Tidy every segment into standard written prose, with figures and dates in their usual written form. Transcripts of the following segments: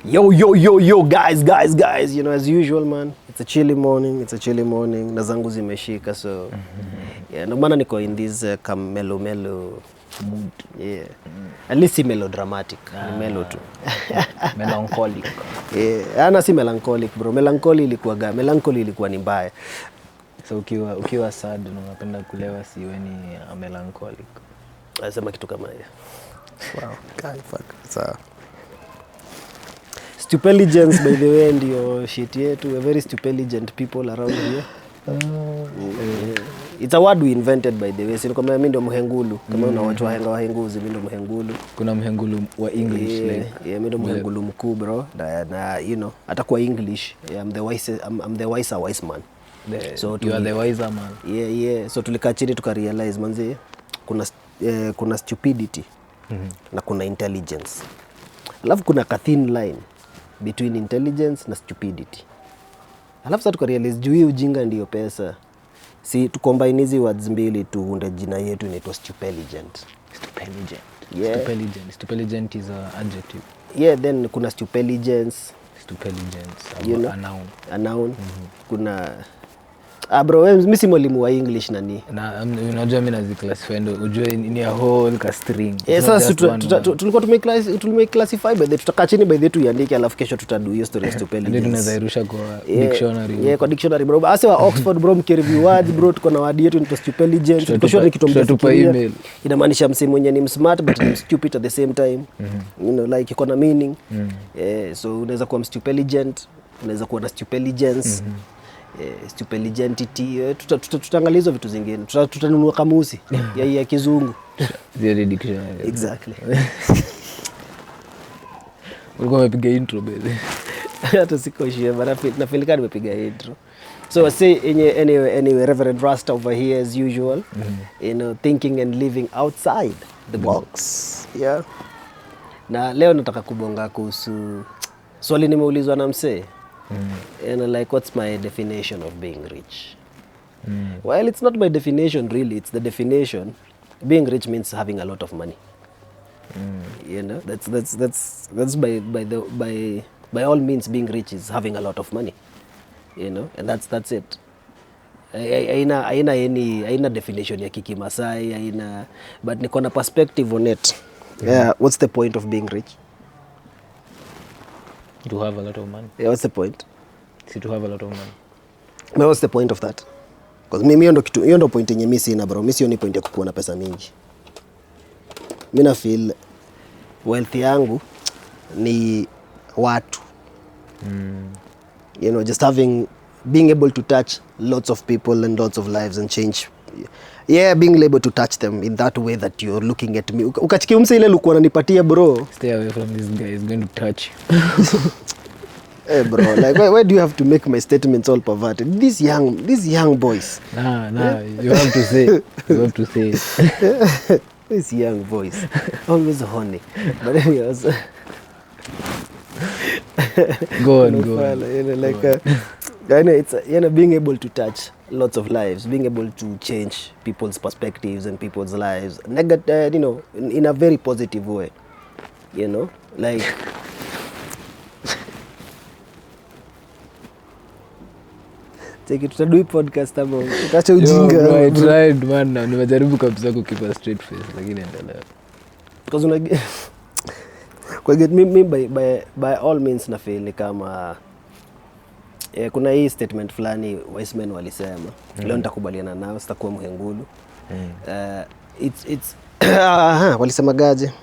Yo, guys. You know, as usual, man. It's a chilly morning. Na zangu zimeshika, so yeah. No maana niko in this melo mood. Yeah. At least si melodramatic. Ni melo tu. Melancholic. Yeah. Ana si melancholic, bro. Melancholy ilikuwa ni mbaya. So ukiwa sad na unapenda kulewa, si wewe ni melancholic. Nasema kitu kama hiyo. Wow. God, fuck. Sawa. Stupelligence, by the way, ndio shit yetu. We're very stupelligent people around here. It's a word we invented, by the way. Sio kama mimi ndio mhengulu. Kama una watu wahenguzi, mimi ndio mhengulu. Kuna mhengulu wa English like. Yeah, mimi ndio mhengulu mkuu, bro. Na you know, atakuwa English. Yeah, I'm the wise man. So you are the wiser man. Yeah. So tulikaa chini tukarealize manzi kuna stupidity na kuna intelligence. Alafu kuna a thin line between intelligence na stupidity. Alafu sasa tukarealize juu hii ujinga ndio pesa. Si tucombine hizi words mbili tuunde jina yetu inaitwa Stupelligent. Yeah. Stupelligent is an adjective. Yeah, then kuna Stupelligence, you know, a noun. Kuna bro, mimi si mwalimu wa English nani. Na unajua mimi naziclassify ndio ujue ni a whole ka string. Sasa tulikuwa tumeclassify by the tutakaa chini by the tuiandike, alafu kesho tutadu hiyo story ya Stupelligence. Ndio tunazairusha kwa dictionary. Yeah, kwa dictionary bro. Ase wa Oxford bro, mkireview words bro, tuko na word yetu ni Stupelligence. Tutashow kitu mtupa email. Inamaanisha msemo mwenye ni smart but ni stupid at the same time. You know, like iko na meaning. So unaweza kuwa Stupelligent, unaweza kuwa na Stupelligence. Stupelligentity, tutaangalia hizo vitu zingine, tutanunua kamusi ya kizungu zile dictionary. Exactly. Ulikuwa umepiga intro bale. Hata siko sure but na feel kama nimepiga intro. So I say anyway Reverend Rasta over here as usual. You know, thinking and living outside the box. Yeah. Na leo nataka kubonga kuhusu swali nimeulizwa na msee. And like, what's my definition of being rich? Well, it's not my definition really, it's the definition. Being rich means having a lot of money. You know, that's by all means being rich is having a lot of money. You know, and that's it. Aina definition ya kikimasai, aina, but niko na perspective on it. Yeah, what's the point of being rich? To have a lot of money. Yeah, what's the point? See, to have a lot of money. But what's the point of that? Because mimi hiyo ndo point yenye mimi sina bro. Mimi sioni point ya kuwa na pesa mingi. Mimi na feel wealth yangu ni watu. You know, just being able to touch lots of people and lots of lives and change. Yeah, being able to touch them in that way that you're looking at me. Ukachikia mse ile luku ananipatia bro. Stay away from this guy, he's going to touch you. Hey bro, like why do you have to make my statements all perverted? These young boys. Nah, you have to say. These young boys, always horny. But anyways, go on. You know, like I know it's being able to touch lots of lives, being able to change people's perspectives and people's lives, you know, in a very positive way. You know, like take it to the podcast about utacha ujinga. I tried man, nimejaribu kabisa kukeep straight face lakini endelea. Because kwa get me by all means na feel ni kama kuna hii statement fulani wise men walisema. Leo nitakubaliana nao, sitakuwa mhengulu. It's walisema gaje?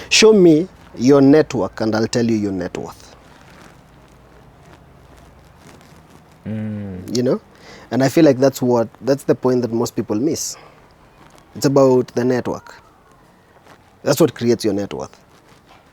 Show me your network and I'll tell you your net worth. You know, and I feel like that's the point that most people miss. It's about the network. That's what creates your net worth.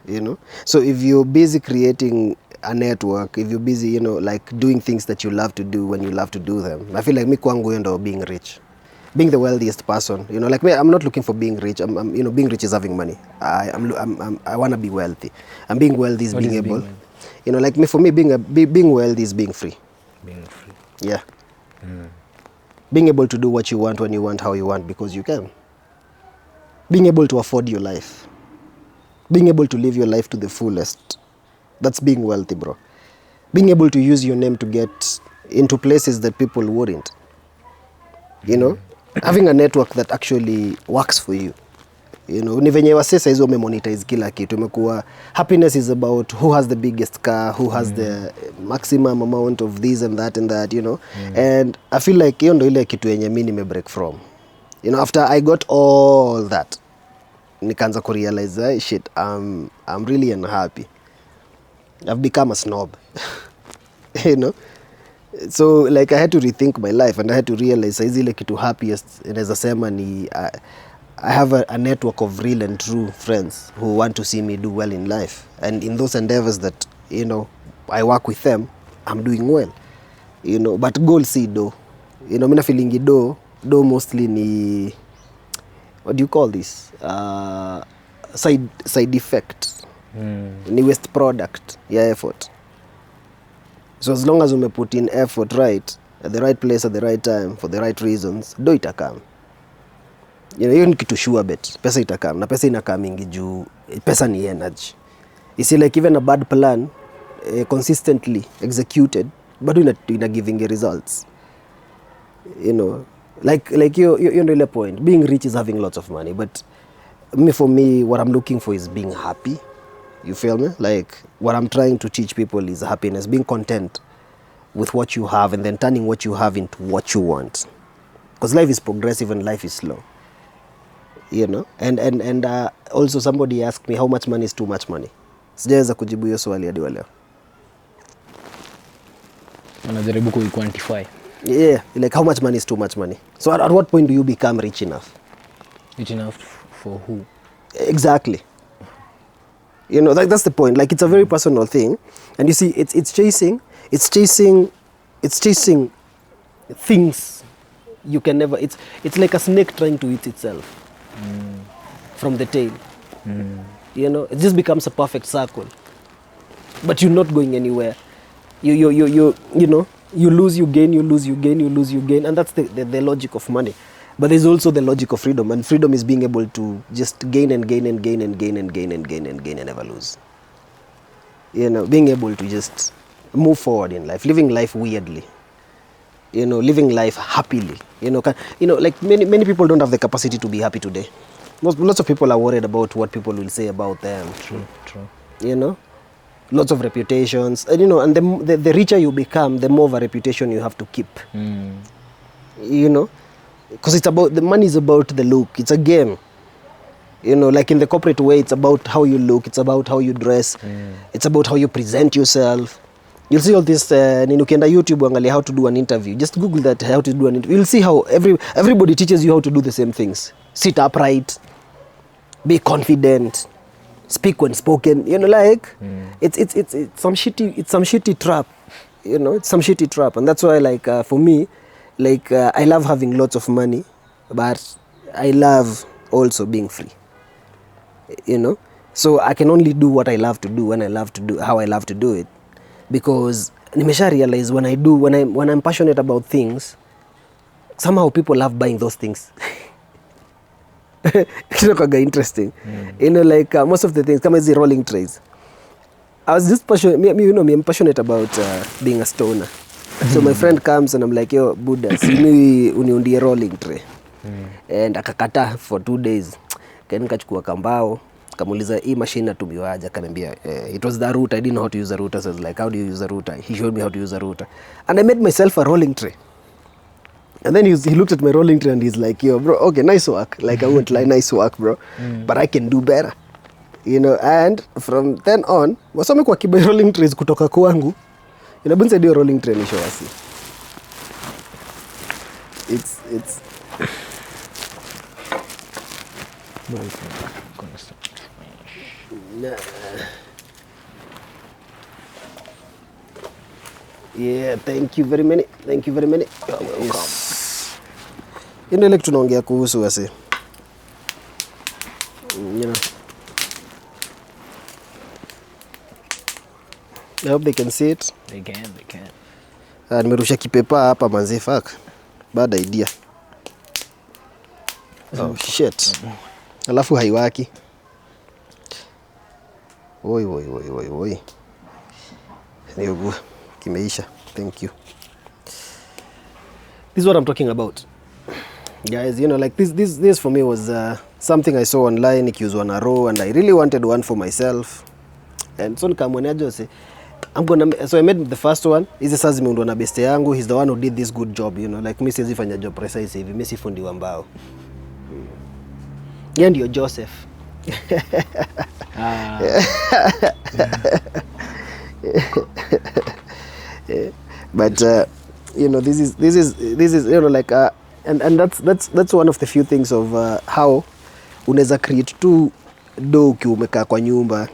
You know, so if you're busy creating a network, if you're busy, you know, like doing things that you love to do when you love to do them, I feel like me kwangu ndo being rich, being the wealthiest person. You know, like me, I'm not looking for being rich. I'm you know, being rich is having money. I want to be wealthy. And being wealthy is being able. You know, like me, for me, being wealthy is being free. Being free. Yeah. Being able to do what you want, when you want, how you want, because you can. Being able to afford your life. Being able to live your life to the fullest. That's being wealthy, bro. Being able to use your name to get into places that people wouldn't. You know? Having a network that actually works for you. You know, ni venye wase saizi wamemonetize kila kitu. Imekuwa happiness is about who has the biggest car, who has the maximum amount of this and that, you know. And I feel like hiyo ndo ile kitu yenye mimi nime break from. You know, after I got all that, nikaanza ku realize, shit, I'm really unhappy. I've become a snob. You know. So like I had to rethink my life and I had to realize saizi ile kitu happiest inaweza sema ni I have a network of real and true friends who want to see me do well in life. And in those endeavors that, you know, I work with them, I'm doing well. You know, but goal see do. You know, mina feelingi do mostly ni, what do you call this? Side effect. Ni waste product, yeah, effort. So as long as you put in effort right, at the right place, at the right time, for the right reasons, do itakam. You know, hiyo ni kitu sure bet. Pesa itakam. Na pesa inakam mingi juu. Pesa ni energy. You see, like even a bad plan, consistently executed, bado ina giving results. You know, like you know the point. Being rich is having lots of money, but for me, what I'm looking for is being happy. You feel me? Like what I'm trying to teach people is happiness, being content with what you have and then turning what you have into what you want. Because life is progressive and life is slow. You know, and also somebody asked me how much money is too much money. Sijaweza kujibu hiyo swali hadi leo. Unajaribu quantify. Yeah, like how much money is too much money. So at what point do you become rich enough? Rich enough for who? Exactly. You know, that's the point. Like it's a very personal thing, and you see, it's chasing things you can never. It's like a snake trying to eat itself from the tail. You know, it just becomes a perfect circle, but you're not going anywhere. You know, you lose, you gain, you lose, you gain, you lose, you gain, and that's the logic of money. But there's also the logic of freedom, and freedom is being able to just gain and gain and gain and gain and gain and gain and gain and never lose. You know, being able to just move forward in life, living life weirdly. You know, living life happily. You know, like many people don't have the capacity to be happy today. Lots of people are worried about what people will say about them. True. You know, lots of reputations, and you know, and the richer you become, the more of a reputation you have to keep. You know. Because it's about, the money is about the look. It's a game. You know, like in the corporate way, it's about how you look. It's about how you dress. It's about how you present yourself. You'll see all this, ukienda YouTube angalia how to do an interview. Just Google that, how to do an interview. You'll see how everybody teaches you how to do the same things. Sit upright, be confident, speak when spoken. You know, like, it's some shitty trap. You know, it's some shitty trap. And that's why, like, for me, like I love having lots of money, but I love also being free. You know, so I can only do what I love to do when I love to do how I love to do it, because nimesha realize when I'm passionate about things, somehow people love buying those things. It's not interesting. You know, like most of the things come as the rolling trays. I was just passionate. I'm passionate about being a stoner. So my friend comes and I'm like, yo, Buddha, sini uniundie rolling tray. And akakata for 2 days. Kani kachukua kambao, kamuliza hii machine natumiwaje, akaniambia it was the router. I didn't know how to use a router. So I was like, how do you use a router? He showed me how to use a router. And I made myself a rolling tray. And then he looked at my rolling tray and he's like, yo, bro, okay, nice work. Like I won't lie, nice work, bro. But I can do better. You know, and from then on, wasome kwa kiba rolling trays kutoka kwangu. Inabunza dio rolling tray nisho wasi. It's yeah, thank you very many. Yes. Ino like tunaongea kuhusu wasi. You know. I hope they can see it. They can. Nimerusha kipepa hapa manzi, fuck. Bad idea. Oh shit. Alafu haiwaki. Oi. Ndio kimeisha. Thank you. This is what I'm talking about. Guys, you know, like this for me was something I saw online ikiuzwa na Raw, and I really wanted one for myself. And so nikamwona Jose, so I made the first one. Hizi sasa zimeundwa na beste yangu. He's the one who did this good job, you know. Like mimi siwezi fanya job precise hivi. Mimi si fundi wa mbao. Yeye ndio Joseph. But you know, this is you know, like and that's one of the few things of how unaweza create tu do ukiumekaa kwa nyumba.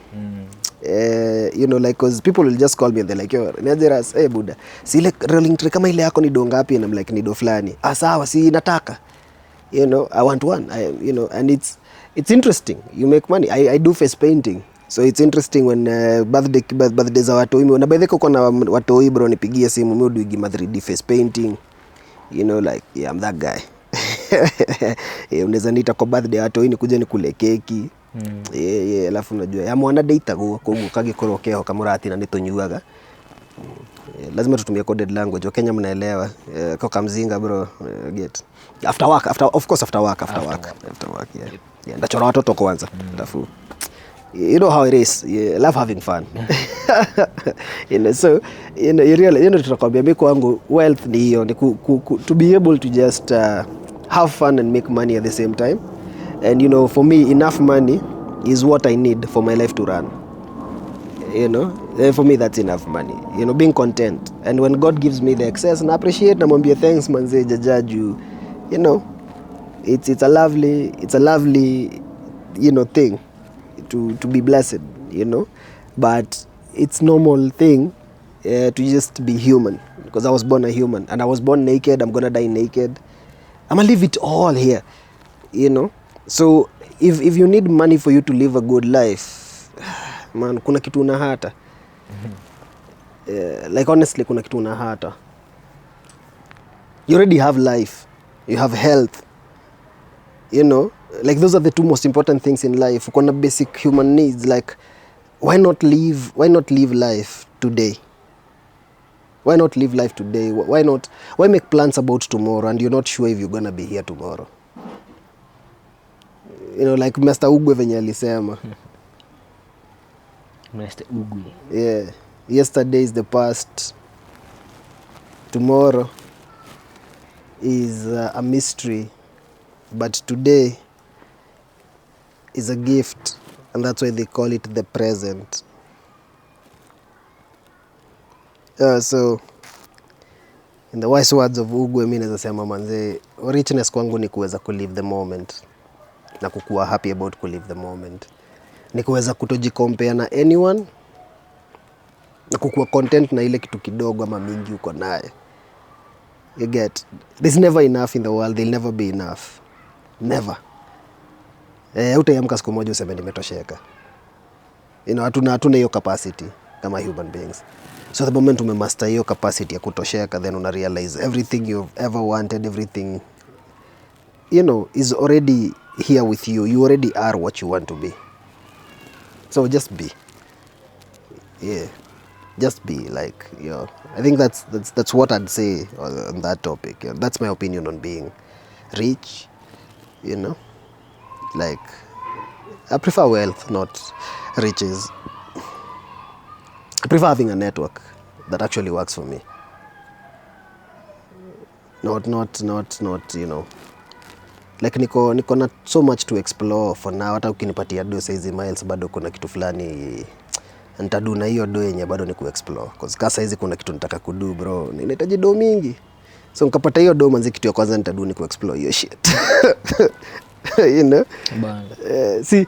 You know, like, cause people will just call me and they're like, yo Nigeras, hey buda, si ile rolling tray kama ile yako ni do ngapi? And I'm like, ni do fulani. Sawa, si nataka, you know, I want one. You know, and it's interesting. You make money. I do face painting, so it's interesting when birthday za watoi, na by the way kuna watoi bro, nipigie simu, mimi do 3D face painting, you know, like yeah, I'm that guy. Unaweza nita kwa birthday watoi nikuje nikule keki. Alafu unajua ya mwana data go kage korokeo kama urati na nitonyuaga. Lazima tutumie coded language. Wakenya mnaelewa. Kwa mzinga bro, get after work, after work, yeah. Ndachora watoto kwanza. Alafu you know how it is. I love having fun. You know, so you know tutakwambia mimi kwangu wealth ni hiyo, ni to be able to just have fun and make money at the same time. And you know, for me, enough money is what I need for my life to run. You know, for me that's enough money. You know, being content. And when God gives me the excess, and I appreciate, namwambia thanks manze jajaju. You know, it's a lovely you know thing to be blessed, you know. But it's normal thing to just be human, because I was born a human and I was born naked. I'm gonna die naked. I'm gonna leave it all here, you know. So if you need money for you to live a good life, man, kuna kitu unahata. Like honestly, kuna kitu unahata. You already have life, you have health, you know, like those are the two most important things in life. Kuna basic human needs. Like why not live life today? Why not live life today? Why make plans about tomorrow and you're not sure if you're gonna be here tomorrow? You know, like Mr. Ugwe venye alisema. Mr. Ugwe. Yeah. Yesterday is the past. Tomorrow is a mystery. But today is a gift. And that's why they call it the present. So, in the wise words of Ugwe, mimi naweza sema manze, richness kwangu ni kuweza kulive the moment. Na kukuwa happy about kulive the moment. Ni kuweza kutojicompare na anyone. Na kukuwa content na ile kitu kidogo ama mingi uko naye. You get, there's never enough in the world. There'll never be enough. Never. Utaamka siku moja useme nimetosheka. You know, hatuna hiyo capacity kama human beings. So the moment umemaster hiyo capacity ya kutosheka, then una realize everything you've ever wanted, everything, you know, is already here with you. You already are what you want to be. So just be. Yeah. Just be, like, you know. I think that's what I'd say on that topic. Yeah. That's my opinion on being rich, you know. Like, I prefer wealth, not riches. I prefer having a network that actually works for me. Not, you know. Like niko na so much to explore for now. Hata ukinipatia do size miles bado kuna kitu fulani nitadu na hiyo do yenye bado ni kuexplore. Cause kasa hizi kuna kitu nataka kudu bro. Ninahitaji do mingi. So nikapata hiyo do manzi, kitu ya kwanza nitadu ni kuexplore hiyo shit. You know?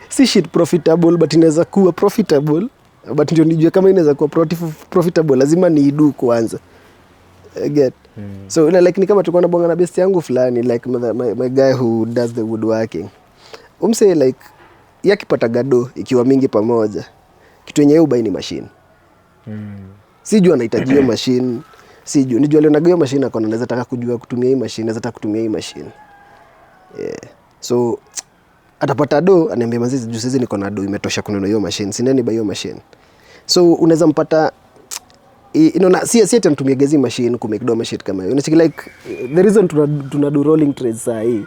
Si shit profitable, but inaweza kuwa profitable. But ndio nijue kama inaweza kuwa profitable, lazima niidu kwanza. Get. So like ni kama tulikuwa na bonga na best yangu fulani, like my guy who does the woodworking. Umse like yakipata gado ikiwa mingi pamoja, kitu yenye ubai ni machine. Sijui anahitaji hiyo machine. Sijui nijua leo nagao machine akona, naweza taka kujua kutumia hii machine, naweza taka kutumia hii machine. Yeah. So atapata do, aniambia mazizi juu sasa niko na do imetosha kununua hiyo machine, sineni buy hiyo machine. So unaweza mpata inaona si ati anatumia gezi machine ku make do machine kama hiyo. Unachiki like the reason tuna do rolling trades saa hii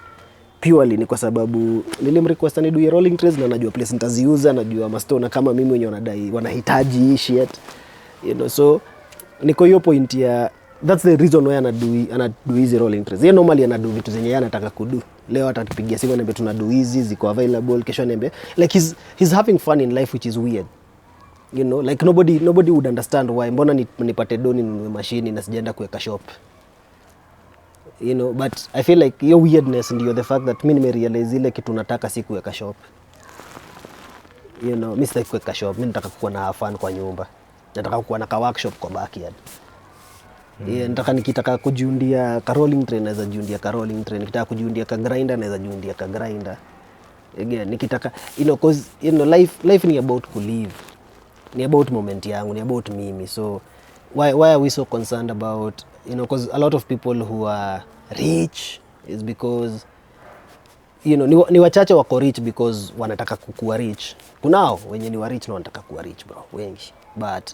purely ni kwa sababu nilimrequest ni do rolling trades na najua place nitaziuza, najua mastona kama mimi wenyewe wanahitaji hii shit. You know, so niko hiyo point ya that's the reason why anadu hizi rolling trades. Yeye normally anadu vitu zenye yeye anataka kudu. Leo atatupigia simu anambia tunadu hizi ziko available, kesho anambia like he's having fun in life which is weird. You know, like nobody would understand why mbona nipate doni ninunue machine na sijaenda kuweka shop. You know, but I feel like your weirdness ndio the fact that mimi nimerealize ile kitu nataka si kuweka shop. You know, mimi sitaki kuweka shop, mimi nataka kuwa na fun kwa nyumba. Nataka kuwa na ka workshop kwa backyard. Yeah, nikitaka kujiundia ka rolling train naweza jiundia ka rolling train, nikitaka kujiundia ka grinder naweza jiundia ka grinder. Again, nikitaka cause life ni about to live. Ni about moment yangu, ni about mimi. So why are we so concerned about, cause a lot of people who are rich is because ni wachache wako rich because wanataka kuwa rich. Kunao wenye ni wa rich na wanataka kuwa rich bro, wengi. But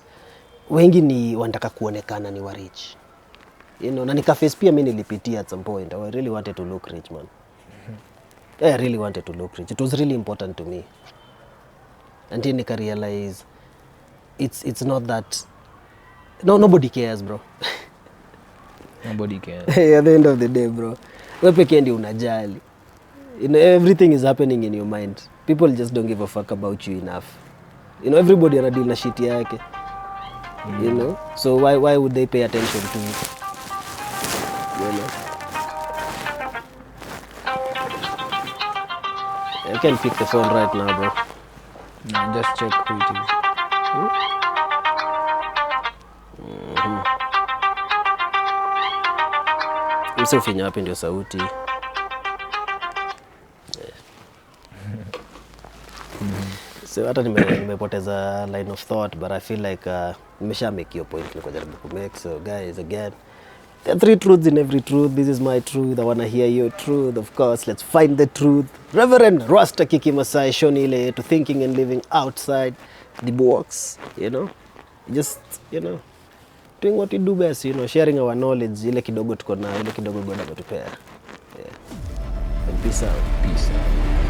wengi ni wanataka kuonekana ni wa rich. Na nikaface pia mimi nilipitia at some point. I really wanted to look rich, man. I really wanted to look rich. It was really important to me. Until nika realize it's not that nobody cares, bro. Nobody cares. At the end of the day, bro, wewe pekee ndio unajali. Everything is happening in your mind. People just don't give a fuck about you enough. Everybody ana deal na shit yake. So why would they pay attention to you? I can't pick the phone right now, bro. No, just check who it is. Msifinya wapi ndio sauti. So hata nimepoteza line of thought, but I feel like nimesha make your point niko jaribu ku make. So guys, again, there are 3 truths in every truth. This is my truth. I want to hear your truth. Of course, let's find the truth. Reverend Rasta Kiki Masai shoni ile to thinking and living outside the box, just doing what we do best, sharing our knowledge, ile kidogo tuko na ile kidogo God ametupea. Yeah. And peace out. Peace out.